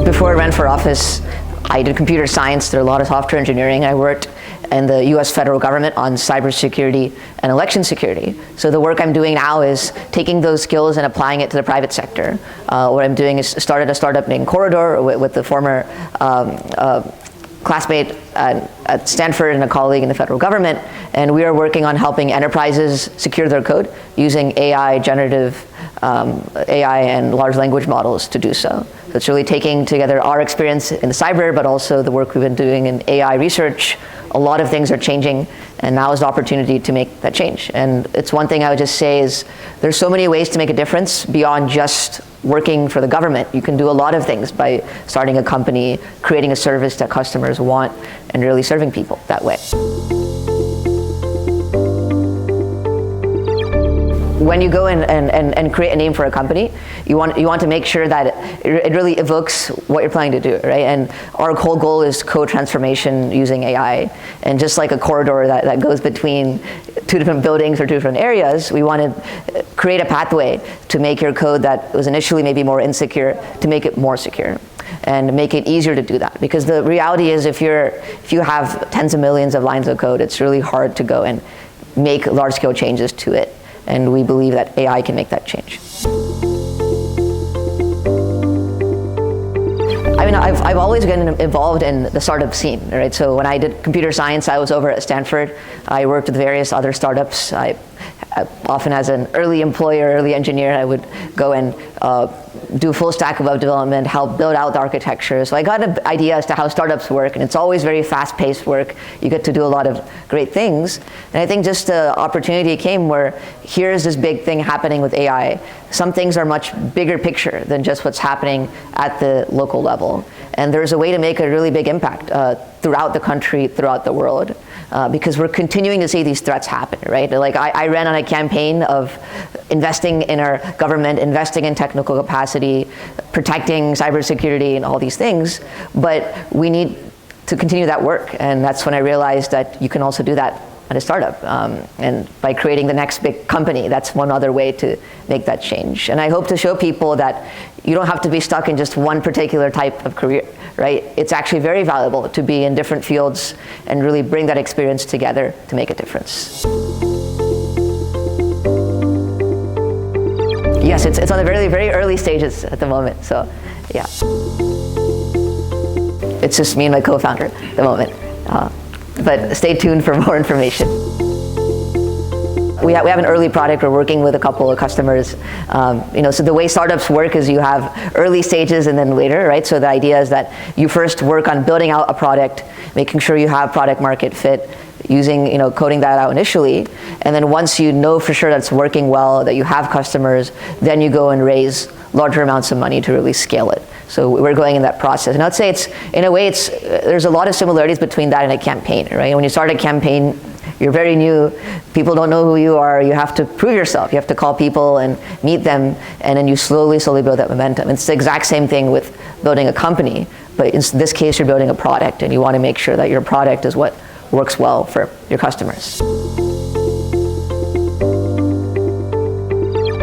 Before I ran for office, I did computer science, did a lot of software engineering. I worked in the US federal government on cybersecurity and election security. So the work I'm doing now is taking those skills and applying it to the private sector. What I'm doing is started a startup named Corridor with the former classmate at Stanford and a colleague in the federal government, and we are working on helping enterprises secure their code using AI, generative AI and large language models to do so. So it's really taking together our experience in the cyber, but also the work we've been doing in AI research. A lot of things are changing, and now is the opportunity to make that change. And it's one thing I would just say is there's so many ways to make a difference beyond just working for the government. You can do a lot of things by starting a company, creating a service that customers want, and really serving people that way. When you go and create a name for a company, you want to make sure that it really evokes what you're planning to do, right? And our whole goal is code transformation using AI. And just like a corridor that goes between two different buildings or two different areas, we want to create a pathway to make your code that was initially maybe more insecure to make it more secure, and make it easier to do that. Because the reality is if you have tens of millions of lines of code, it's really hard to go and make large-scale changes to it. And we believe that AI can make that change. I mean, I've always been involved in the startup scene, right? So when I did computer science, I was over at Stanford. I worked with various other startups. I often as an early employer, early engineer, I would go and do full stack web development, help build out the architecture. So I got an idea as to how startups work, and it's always very fast-paced work. You get to do a lot of great things. And I think just the opportunity came where here's this big thing happening with AI. Some things are much bigger picture than just what's happening at the local level. And there's a way to make a really big impact throughout the country, throughout the world. Because we're continuing to see these threats happen, right? Like I ran on a campaign of investing in our government, investing in technical capacity, protecting cybersecurity and all these things, but we need to continue that work. And that's when I realized that you can also do that at a startup. And by creating the next big company, that's one other way to make that change. And I hope to show people that you don't have to be stuck in just one particular type of career, right? It's actually very valuable to be in different fields and really bring that experience together to make a difference. Yes, it's on the very, very early stages at the moment, so yeah. It's just me and my co-founder at the moment. But stay tuned for more information. We have an early product. We're working with a couple of customers. So the way startups work is you have early stages and then later, right? So the idea is that you first work on building out a product, making sure you have product market fit, using, coding that out initially. And then once you know for sure that's working well, that you have customers, then you go and raise larger amounts of money to really scale it. So we're going in that process. And I'd say there's a lot of similarities between that and a campaign, right? When you start a campaign, you're very new, people don't know who you are, you have to prove yourself, you have to call people and meet them, and then you slowly build that momentum. It's the exact same thing with building a company, but in this case you're building a product, and you want to make sure that your product is what works well for your customers.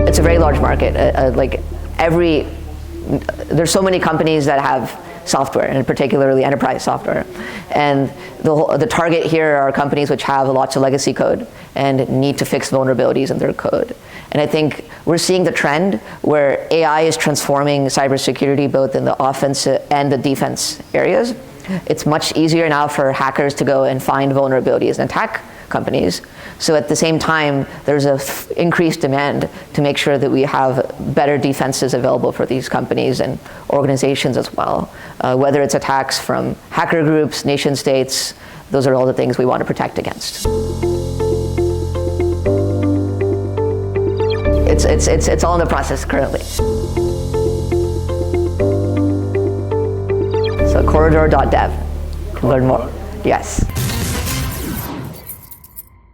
It's a very large market. There's so many companies that have software, and particularly enterprise software. And the target here are companies which have lots of legacy code and need to fix vulnerabilities in their code. And I think we're seeing the trend where AI is transforming cybersecurity both in the offense and the defense areas. It's much easier now for hackers to go and find vulnerabilities and attack companies. So at the same time, there's an increased demand to make sure that we have better defenses available for these companies and organizations as well. Whether it's attacks from hacker groups, nation states, those are all the things we want to protect against. It's all in the process currently. So corridor.dev, learn more. Yes.